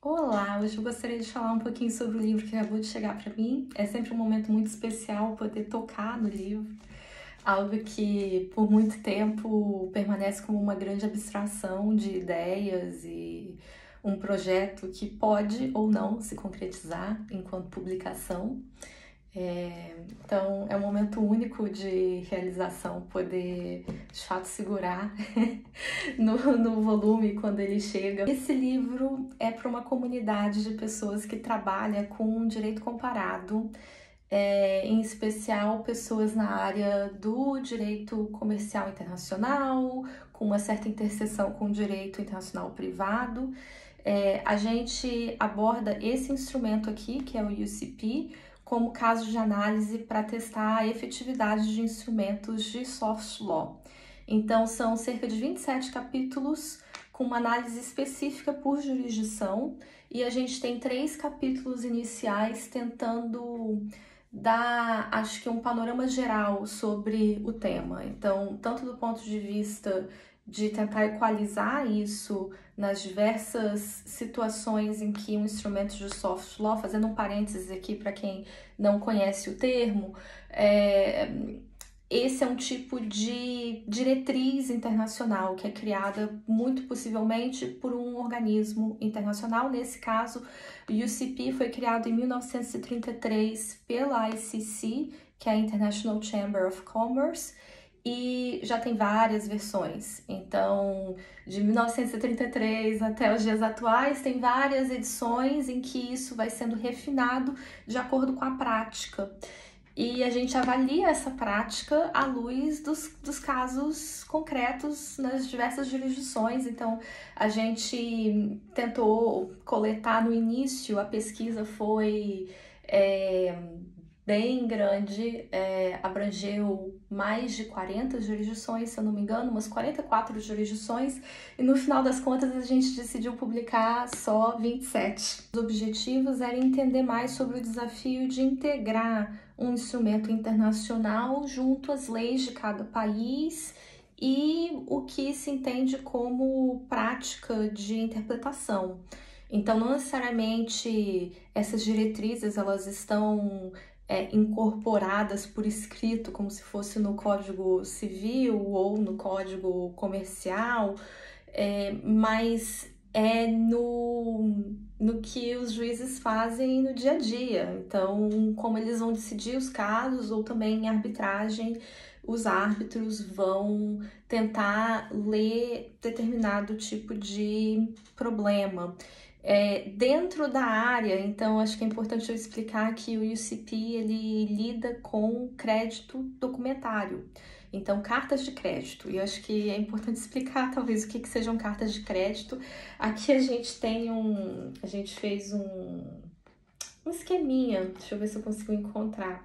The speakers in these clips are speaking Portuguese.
Olá, hoje eu gostaria de falar um pouquinho sobre o livro que acabou de chegar para mim. É sempre um momento muito especial poder tocar no livro, algo que por muito tempo permanece como uma grande abstração de ideias e um projeto que pode ou não se concretizar enquanto publicação. Então é um momento único de realização poder de fato segurar no volume quando ele chega. Esse livro é para uma comunidade de pessoas que trabalha com direito comparado, em especial pessoas na área do direito comercial internacional, com uma certa interseção com o direito internacional privado. A gente aborda esse instrumento aqui, que é o UCP, como caso de análise para testar a efetividade de instrumentos de soft law. Então, são cerca de 27 capítulos com uma análise específica por jurisdição, e a gente tem 3 capítulos iniciais tentando dar, acho que, um panorama geral sobre o tema. Então, tanto do ponto de vista de tentar equalizar isso nas diversas situações em que um instrumento de soft law, fazendo um parênteses aqui para quem não conhece o termo, esse é um tipo de diretriz internacional que é criada muito possivelmente por um organismo internacional. Nesse caso, o UCP foi criado em 1933 pela ICC, que é a International Chamber of Commerce, e já tem várias versões. Então, de 1933 até os dias atuais, tem várias edições em que isso vai sendo refinado de acordo com a prática. E a gente avalia essa prática à luz dos casos concretos nas diversas jurisdições. Então, a gente tentou coletar no início, a pesquisa foi bem grande, abrangeu mais de 40 jurisdições, se eu não me engano, umas 44 jurisdições, e no final das contas a gente decidiu publicar só 27. Os objetivos eram entender mais sobre o desafio de integrar um instrumento internacional junto às leis de cada país e o que se entende como prática de interpretação. Então, não necessariamente essas diretrizes elas estão incorporadas por escrito, como se fosse no Código Civil ou no Código Comercial, mas é no que os juízes fazem no dia a dia. Então, como eles vão decidir os casos, ou também em arbitragem, os árbitros vão tentar ler determinado tipo de problema. Dentro da área, então acho que é importante eu explicar que o UCP ele lida com crédito documentário, então cartas de crédito, e eu acho que é importante explicar talvez o que sejam cartas de crédito. Aqui a gente fez um esqueminha, deixa eu ver se eu consigo encontrar,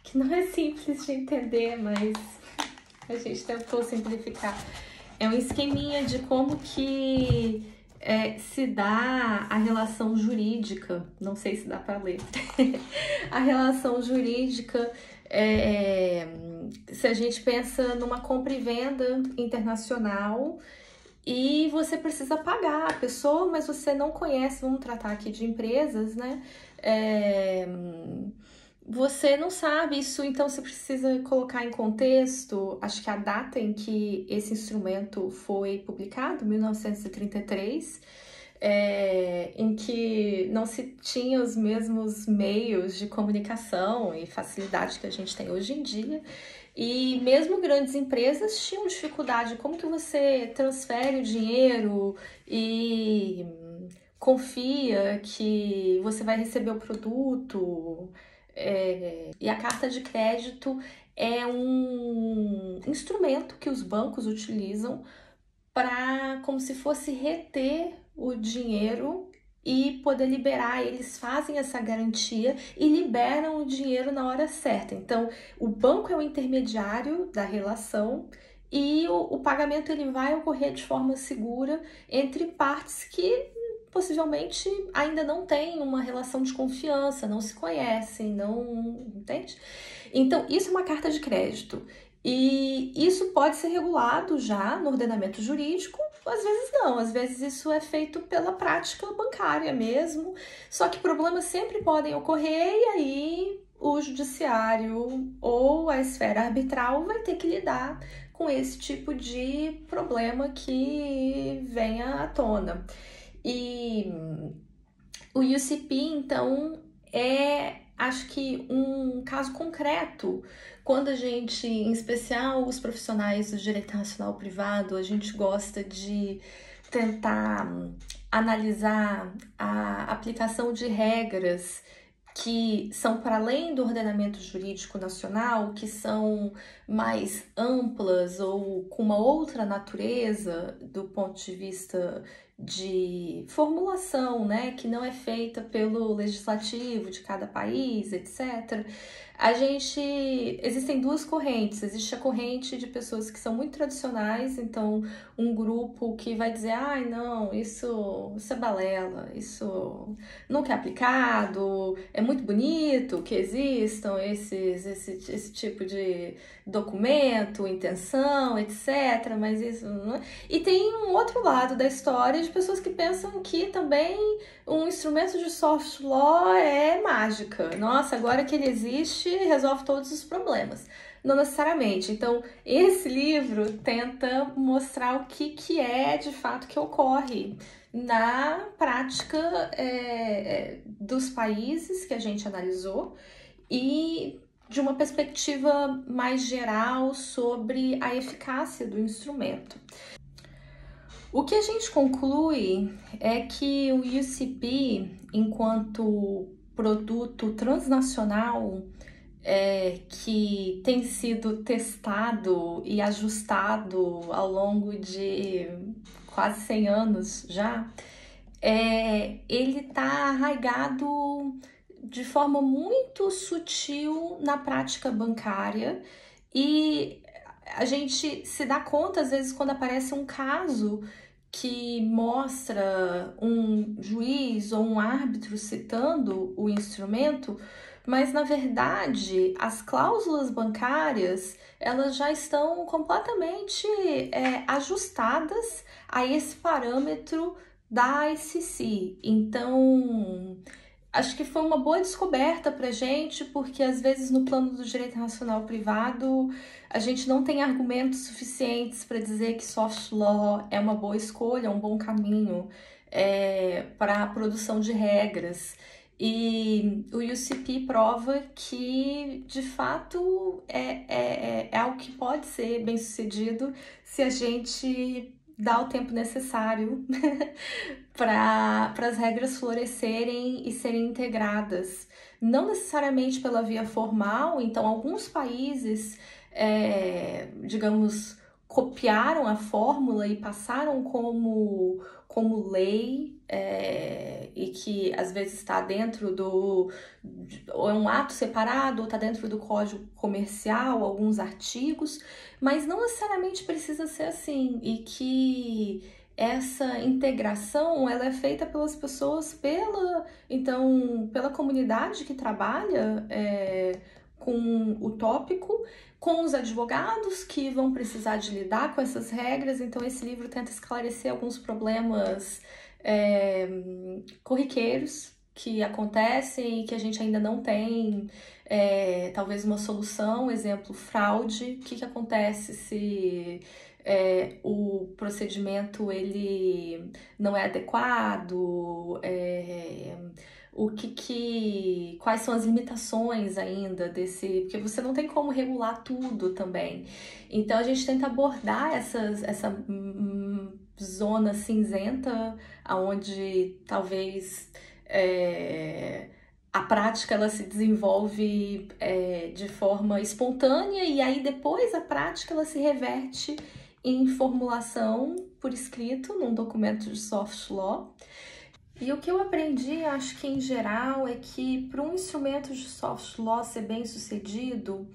que não é simples de entender, mas a gente tentou simplificar. É um esqueminha de como que se dá a relação jurídica, não sei se dá para ler, a relação jurídica, se a gente pensa numa compra e venda internacional e você precisa pagar a pessoa, mas você não conhece, vamos tratar aqui de empresas, né? Você não sabe isso, então você precisa colocar em contexto. Acho que a data em que esse instrumento foi publicado, 1933, em que não se tinha os mesmos meios de comunicação e facilidade que a gente tem hoje em dia, e mesmo grandes empresas tinham dificuldade. Como que você transfere o dinheiro e confia que você vai receber o produto? E a carta de crédito é um instrumento que os bancos utilizam para, como se fosse, reter o dinheiro e poder liberar. Eles fazem essa garantia e liberam o dinheiro na hora certa. Então, o banco é o intermediário da relação e o pagamento ele vai ocorrer de forma segura entre partes que possivelmente ainda não têm uma relação de confiança, não se conhecem, não entende? Então, isso é uma carta de crédito. E isso pode ser regulado já no ordenamento jurídico, às vezes não, às vezes isso é feito pela prática bancária mesmo, só que problemas sempre podem ocorrer e aí o judiciário ou a esfera arbitral vai ter que lidar com esse tipo de problema que venha à tona. E o UCP, então, acho que um caso concreto, quando a gente, em especial os profissionais do direito internacional privado, a gente gosta de tentar analisar a aplicação de regras que são para além do ordenamento jurídico nacional, que são mais amplas ou com uma outra natureza do ponto de vista de formulação, né, que não é feita pelo legislativo de cada país, etc. Existem duas correntes. Existe a corrente de pessoas que são muito tradicionais, então um grupo que vai dizer, ai, não, isso é balela, isso nunca é aplicado, é muito bonito que existam esse tipo de documento, intenção, etc. Mas isso não é. E tem um outro lado da história de pessoas que pensam que também um instrumento de soft law é mágica. Nossa, agora que ele existe, resolve todos os problemas. Não necessariamente. Então, esse livro tenta mostrar o que é de fato que ocorre na prática dos países que a gente analisou e de uma perspectiva mais geral sobre a eficácia do instrumento. O que a gente conclui é que o UCP, enquanto produto transnacional, que tem sido testado e ajustado ao longo de quase 100 anos já, ele está arraigado de forma muito sutil na prática bancária e a gente se dá conta, às vezes, quando aparece um caso que mostra um juiz ou um árbitro citando o instrumento, mas na verdade as cláusulas bancárias elas já estão completamente ajustadas a esse parâmetro da ICC. Então, acho que foi uma boa descoberta para gente, porque às vezes no plano do direito nacional privado a gente não tem argumentos suficientes para dizer que soft law é uma boa escolha, um bom caminho para a produção de regras. E o UCP prova que, de fato, é algo que pode ser bem sucedido se a gente dá o tempo necessário para as regras florescerem e serem integradas. Não necessariamente pela via formal, então alguns países, digamos, copiaram a fórmula e passaram como lei, e que às vezes está dentro ou é um ato separado, ou está dentro do Código Comercial, alguns artigos, mas não necessariamente precisa ser assim, e que essa integração ela é feita pelas pessoas, pela comunidade que trabalha com o tópico, com os advogados que vão precisar de lidar com essas regras. Então esse livro tenta esclarecer alguns problemas corriqueiros que acontecem e que a gente ainda não tem talvez uma solução. Exemplo, fraude. O que acontece se o procedimento ele não é adequado, quais são as limitações ainda porque você não tem como regular tudo também. Então a gente tenta abordar essa zona cinzenta, onde talvez a prática ela se desenvolve de forma espontânea e aí depois a prática ela se reverte em formulação por escrito num documento de soft law. E o que eu aprendi, acho que em geral, é que para um instrumento de soft law ser bem sucedido,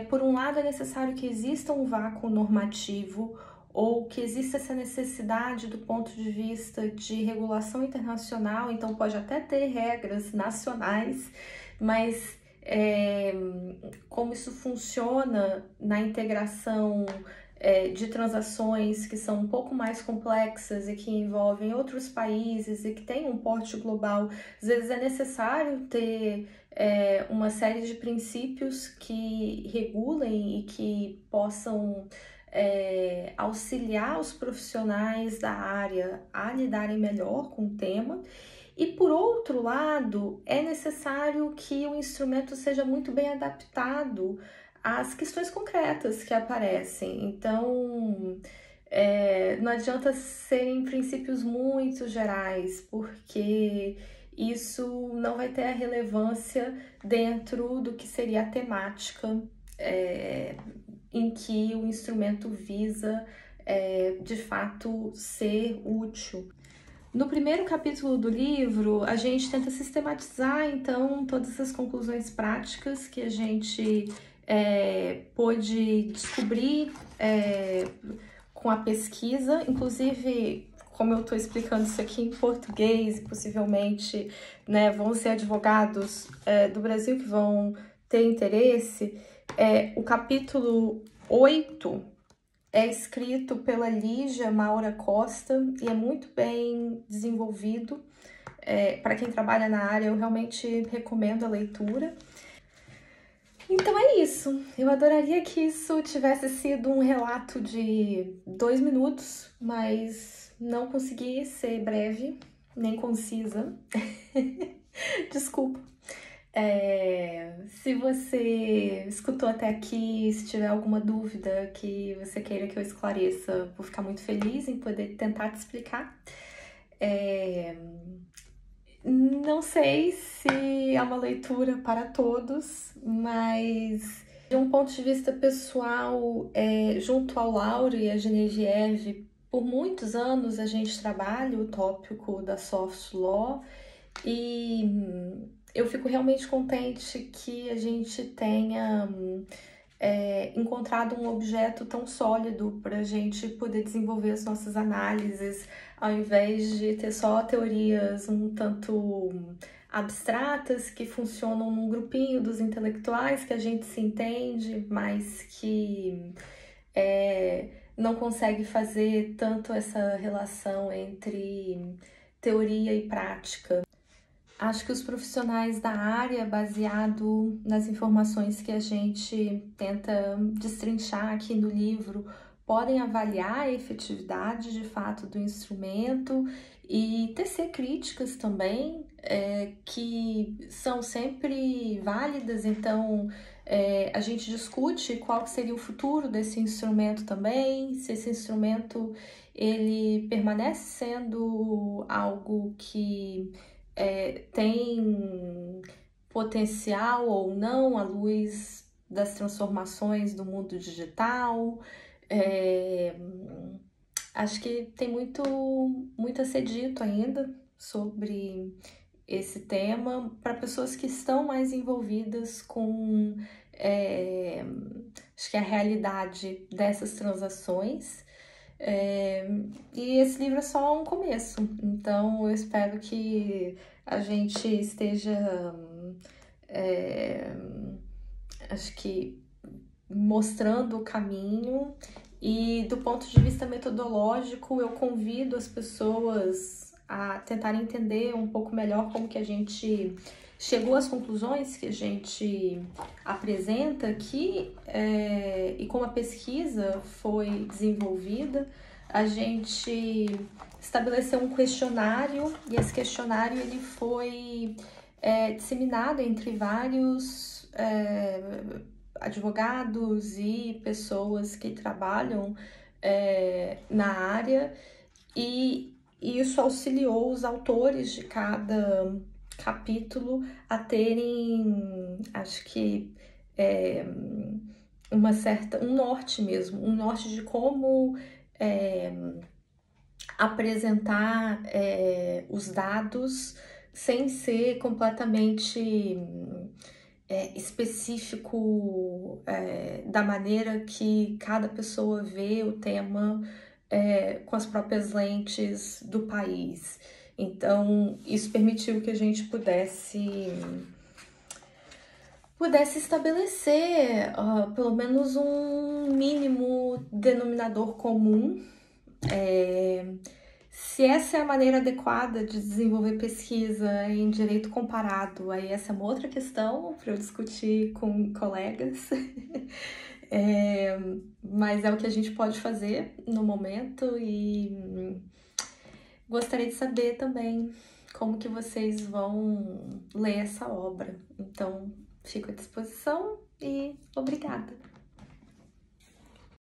por um lado é necessário que exista um vácuo normativo ou que exista essa necessidade do ponto de vista de regulação internacional, então pode até ter regras nacionais, mas como isso funciona na integração de transações que são um pouco mais complexas e que envolvem outros países e que têm um porte global, às vezes é necessário ter uma série de princípios que regulem e que possam auxiliar os profissionais da área a lidarem melhor com o tema. E por outro lado, é necessário que o instrumento seja muito bem adaptado às questões concretas que aparecem. Então, não adianta serem princípios muito gerais, porque isso não vai ter a relevância dentro do que seria a temática em que o instrumento visa, de fato, ser útil. No primeiro capítulo do livro, a gente tenta sistematizar, então, todas as conclusões práticas que a gente pôde descobrir com a pesquisa. Inclusive, como eu estou explicando isso aqui em português, possivelmente, né, vão ser advogados do Brasil que vão ter interesse, o capítulo 8 é escrito pela Lígia Maura Costa e é muito bem desenvolvido. Para quem trabalha na área, eu realmente recomendo a leitura. Então é isso. Eu adoraria que isso tivesse sido um relato de 2 minutos, mas não consegui ser breve, nem concisa. Desculpa. Se você escutou até aqui, se tiver alguma dúvida que você queira que eu esclareça, vou ficar muito feliz em poder tentar te explicar. Não sei se é uma leitura para todos, mas de um ponto de vista pessoal, junto ao Lauro e a Genevieve, por muitos anos a gente trabalha o tópico da soft law e eu fico realmente contente que a gente tenha encontrado um objeto tão sólido para a gente poder desenvolver as nossas análises, ao invés de ter só teorias um tanto abstratas que funcionam num grupinho dos intelectuais que a gente se entende, mas que não consegue fazer tanto essa relação entre teoria e prática. Acho que os profissionais da área, baseado nas informações que a gente tenta destrinchar aqui no livro, podem avaliar a efetividade de fato do instrumento e tecer críticas também, que são sempre válidas. Então, a gente discute qual seria o futuro desse instrumento também, se esse instrumento ele permanece sendo algo que tem potencial ou não à luz das transformações do mundo digital. Acho que tem muito a ser dito ainda sobre esse tema para pessoas que estão mais envolvidas com acho que a realidade dessas transações. E esse livro é só um começo, então eu espero que a gente esteja, acho que, mostrando o caminho. E do ponto de vista metodológico, eu convido as pessoas a tentarem entender um pouco melhor como que a gente chegou às conclusões que a gente apresenta aqui e como a pesquisa foi desenvolvida. A gente estabeleceu um questionário e esse questionário ele foi disseminado entre vários advogados e pessoas que trabalham na área, e isso auxiliou os autores de cada capítulo a terem, acho que, um norte mesmo, um norte de como apresentar os dados sem ser completamente específico da maneira que cada pessoa vê o tema com as próprias lentes do país. Então, isso permitiu que a gente pudesse pudesse estabelecer pelo menos um mínimo denominador comum. Se essa é a maneira adequada de desenvolver pesquisa em direito comparado, aí essa é uma outra questão para eu discutir com colegas. Mas é o que a gente pode fazer no momento e gostaria de saber também como que vocês vão ler essa obra. Então, fico à disposição e obrigada!